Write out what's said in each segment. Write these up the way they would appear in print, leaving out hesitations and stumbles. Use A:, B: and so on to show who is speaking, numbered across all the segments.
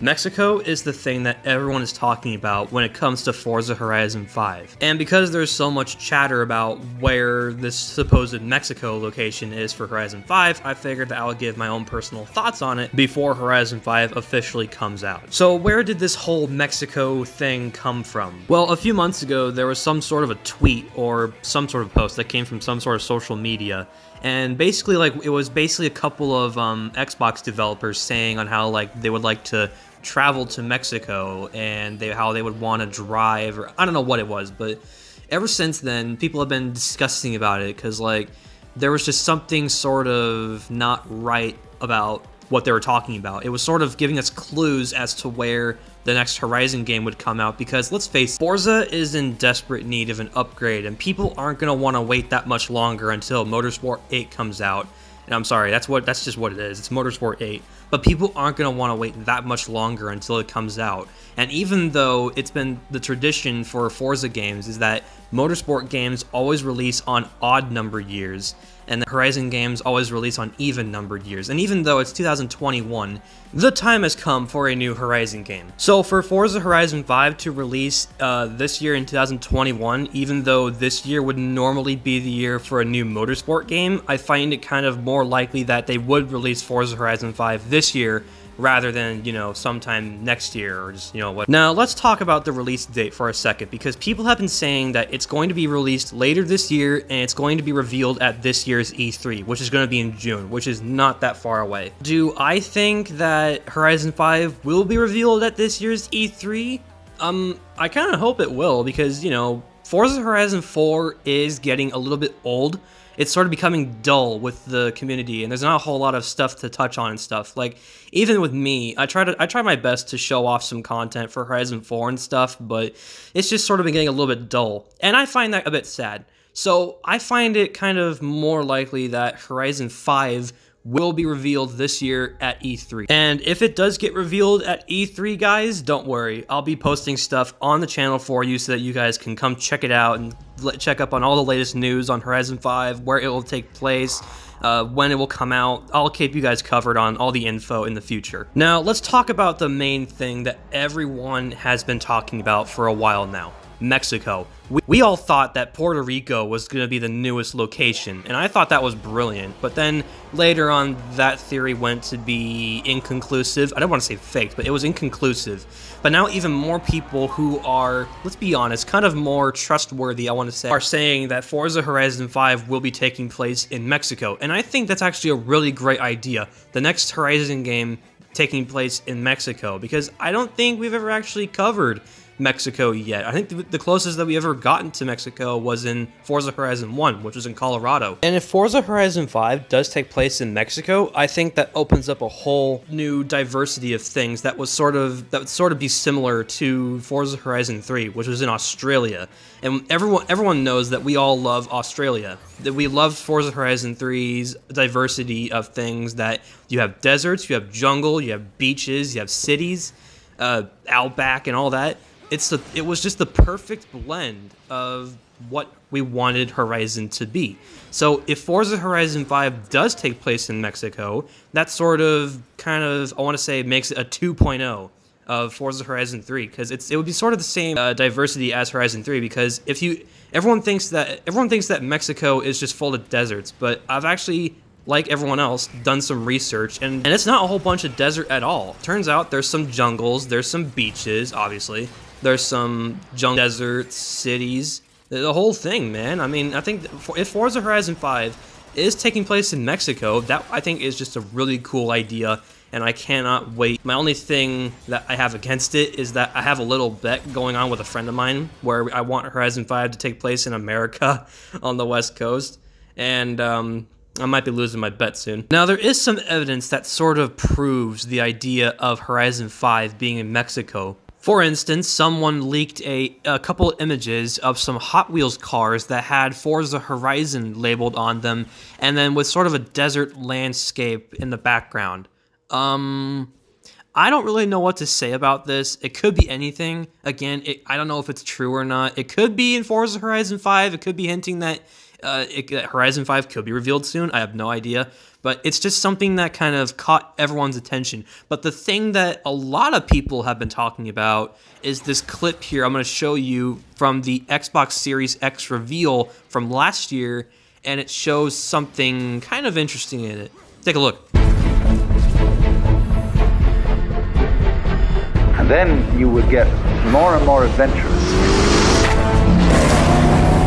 A: Mexico is the thing that everyone is talking about when it comes to Forza Horizon 5. And because there's so much chatter about where this supposed Mexico location is for Horizon 5, I figured that I would give my own personal thoughts on it before Horizon 5 officially comes out. So where did this whole Mexico thing come from? Well, a few months ago, there was some sort of a tweet or some sort of post that came from some sort of social media. And basically, it was basically a couple of Xbox developers saying on how, they would like to travel to Mexico and how they would want to drive, or I don't know what it was, but ever since then, people have been discussing about it because, there was just something sort of not right about what they were talking about. It was sort of giving us clues as to where the next Horizon game would come out because, let's face it, Forza is in desperate need of an upgrade, and people aren't going to want to wait that much longer until Motorsport 8 comes out. And I'm sorry, that's just what it is. It's Motorsport 8. But people aren't going to want to wait that much longer until it comes out. And even though it's been the tradition for Forza games is that Motorsport games always release on odd numbered years, and the Horizon games always release on even numbered years. And even though it's 2021, the time has come for a new Horizon game. So for Forza Horizon 5 to release this year in 2021, even though this year would normally be the year for a new Motorsport game, I find it kind of more likely that they would release Forza Horizon 5 this year rather than, sometime next year or just, what. Now, let's talk about the release date for a second, because people have been saying that it's going to be released later this year, and it's going to be revealed at this year's E3, which is going to be in June, which is not that far away. Do I think that Horizon 5 will be revealed at this year's E3? I kind of hope it will, because, Forza Horizon 4 is getting a little bit old. It's sort of becoming dull with the community, and there's not a whole lot of stuff to touch on and stuff. Even with me, I try my best to show off some content for Horizon 4 and stuff, but it's just sort of been getting a little bit dull, and I find that a bit sad. So I find it kind of more likely that Horizon 5 will be revealed this year at E3. And if it does get revealed at E3, guys, don't worry. I'll be posting stuff on the channel for you so that you guys can come check it out and check up on all the latest news on Horizon 5, where it will take place, when it will come out. I'll keep you guys covered on all the info in the future. Now, let's talk about the main thing that everyone has been talking about for a while now. Mexico. We all thought that Puerto Rico was going to be the newest location, and I thought that was brilliant, but then later on that theory went to be inconclusive. I don't want to say faked, but it was inconclusive. But now even more people who are, let's be honest, kind of more trustworthy, I want to say, are saying that Forza Horizon 5 will be taking place in Mexico, and I think that's actually a really great idea. The next Horizon game taking place in Mexico, because I don't think we've ever actually covered Mexico yet. I think the closest that we ever gotten to Mexico was in Forza Horizon 1, which was in Colorado. And if Forza Horizon 5 does take place in Mexico, I think that opens up a whole new diversity of things that would sort of be similar to Forza Horizon 3, which was in Australia. And everyone knows that we all love Australia. That we love Forza Horizon 3's diversity of things, that you have deserts, you have jungle, you have beaches, you have cities, outback and all that. It was just the perfect blend of what we wanted Horizon to be. So if Forza Horizon 5 does take place in Mexico, that sort of, I want to say, makes it a 2.0 of Forza Horizon 3, because it would be sort of the same diversity as Horizon 3, because everyone thinks that Mexico is just full of deserts, but I've actually, like everyone else, done some research, and it's not a whole bunch of desert at all. Turns out there's some jungles, there's some beaches, obviously. There's some deserts, cities, the whole thing, man. I mean, I think if Forza Horizon 5 is taking place in Mexico, that I think is just a really cool idea, and I cannot wait. My only thing that I have against it is that I have a little bet going on with a friend of mine where I want Horizon 5 to take place in America on the West Coast, and I might be losing my bet soon. Now, there is some evidence that sort of proves the idea of Horizon 5 being in Mexico. For instance, someone leaked a couple of images of some Hot Wheels cars that had Forza Horizon labeled on them, and then with sort of a desert landscape in the background. I don't really know what to say about this. It could be anything. Again, I don't know if it's true or not. It could be in Forza Horizon 5. It could be hinting that Horizon 5 could be revealed soon. I have no idea. But it's just something that kind of caught everyone's attention. But the thing that a lot of people have been talking about is this clip here I'm going to show you from the Xbox Series X reveal from last year, and it shows something kind of interesting in it. Take a look.
B: And then you would get more and more adventurous.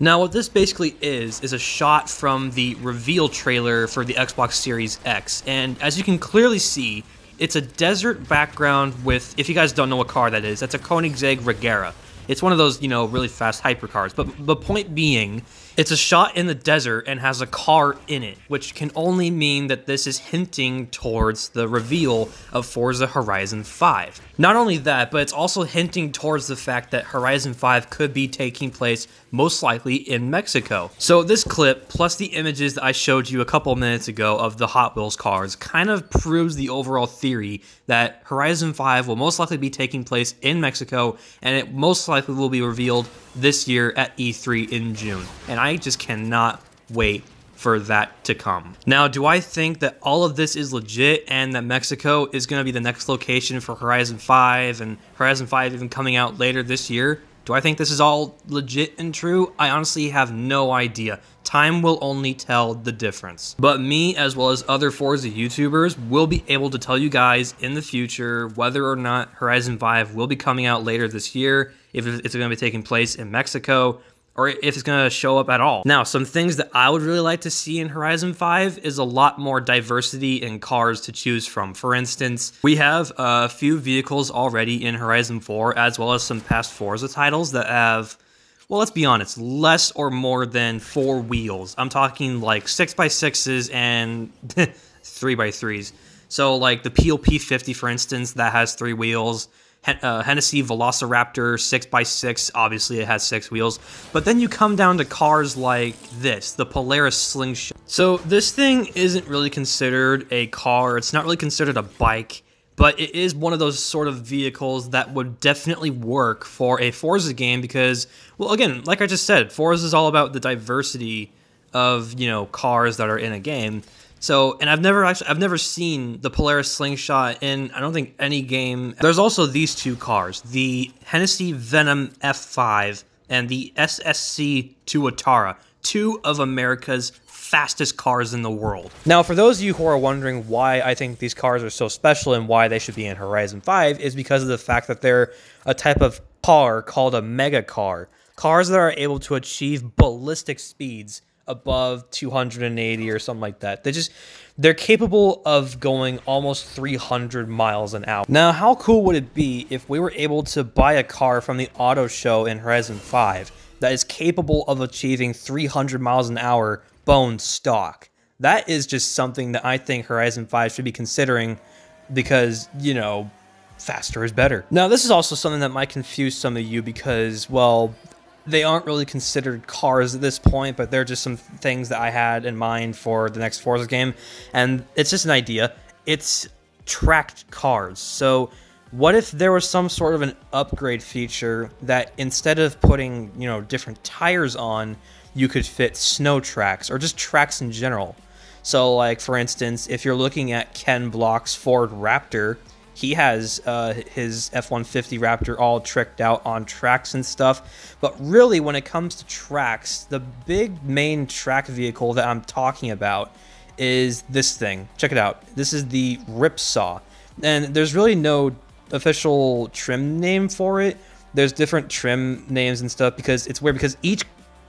A: Now, what this basically is a shot from the reveal trailer for the Xbox Series X, and as you can clearly see, it's a desert background with, if you guys don't know what car that is, that's a Koenigsegg Regera. It's one of those, you know, really fast hypercars, but the point being, it's a shot in the desert and has a car in it, which can only mean that this is hinting towards the reveal of Forza Horizon 5. Not only that, but it's also hinting towards the fact that Horizon 5 could be taking place most likely in Mexico. So this clip, plus the images that I showed you a couple minutes ago of the Hot Wheels cars, kind of proves the overall theory that Horizon 5 will most likely be taking place in Mexico, and it most likely will be revealed this year at E3 in June. And I just cannot wait for that to come. Now, do I think that all of this is legit and that Mexico is going to be the next location for Horizon 5 and Horizon 5 even coming out later this year? Do I think this is all legit and true? I honestly have no idea. Time will only tell the difference. But me, as well as other Forza YouTubers, will be able to tell you guys in the future whether or not Horizon 5 will be coming out later this year, if it's going to be taking place in Mexico, or if it's going to show up at all. Now, some things that I would really like to see in Horizon 5 is a lot more diversity in cars to choose from. For instance, we have a few vehicles already in Horizon 4, as well as some past Forza titles that have, well, let's be honest, less or more than 4 wheels. I'm talking like 6x6s and 3x3s. So like the POP 50, for instance, that has 3 wheels. Hennessy Velociraptor 6x6, obviously it has 6 wheels. But then you come down to cars like this, the Polaris Slingshot. So this thing isn't really considered a car, it's not really considered a bike, but it is one of those sort of vehicles that would definitely work for a Forza game because, well, again, like I just said, Forza is all about the diversity of, you know, cars that are in a game. So, and I've never seen the Polaris Slingshot in, I don't think, any game. There's also these 2 cars, the Hennessy Venom F5 and the SSC Tuatara, 2 of America's fastest cars in the world. Now, for those of you who are wondering why I think these cars are so special and why they should be in Horizon 5 is because of the fact that they're a type of car called a mega car. Cars that are able to achieve ballistic speeds above 280 or something like that. They're capable of going almost 300 miles an hour. Now, how cool would it be if we were able to buy a car from the auto show in Horizon 5 that is capable of achieving 300 miles an hour bone stock? That is just something that I think Horizon 5 should be considering because, you know, faster is better. Now, this is also something that might confuse some of you because, well, they aren't really considered cars at this point, but they're just some things that I had in mind for the next Forza game, and it's just an idea. It's tracked cars. So what if there was some sort of an upgrade feature that instead of putting, you know, different tires on, you could fit snow tracks or just tracks in general. So like, for instance, if you're looking at Ken Block's Ford Raptor, he has his F-150 Raptor all tricked out on tracks and stuff. But really, when it comes to tracks, the big main track vehicle that I'm talking about is this thing. Check it out. This is the Ripsaw. And there's really no official trim name for it. There's different trim names and stuff because it's weird because each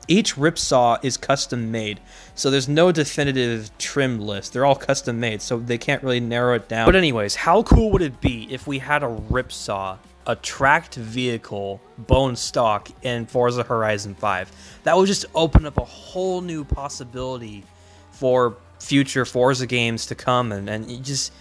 A: Ripsaw is custom made, so there's no definitive trim list. They're all custom made, so they can't really narrow it down. But anyways, how cool would it be if we had a Ripsaw, a tracked vehicle, bone stock in Forza Horizon 5? That would just open up a whole new possibility for future Forza games to come, and you just...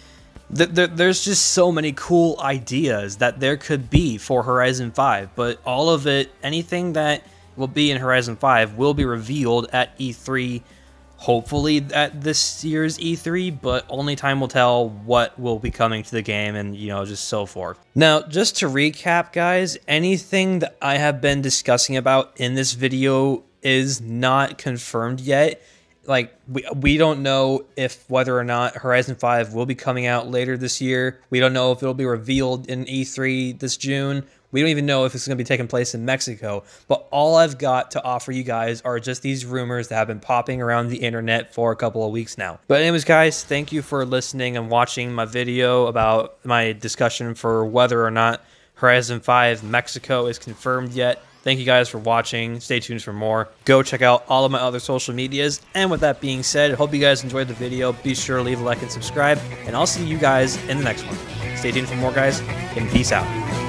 A: There's just so many cool ideas that there could be for Horizon 5, but all of it, anything that will be in Horizon 5 will be revealed at E3, hopefully at this year's E3, but only time will tell what will be coming to the game and, you know, just so forth. Now, just to recap, guys, anything that I have been discussing about in this video is not confirmed yet. Like, we don't know if whether or not Horizon 5 will be coming out later this year. We don't know if it'll be revealed in E3 this June. We don't even know if it's going to be taking place in Mexico. But all I've got to offer you guys are just these rumors that have been popping around the internet for a couple of weeks now. But anyways, guys, thank you for listening and watching my video about my discussion for whether or not Horizon 5 Mexico is confirmed yet. Thank you guys for watching. Stay tuned for more. Go check out all of my other social medias. And with that being said, I hope you guys enjoyed the video. Be sure to leave a like and subscribe. And I'll see you guys in the next one. Stay tuned for more, guys, and peace out.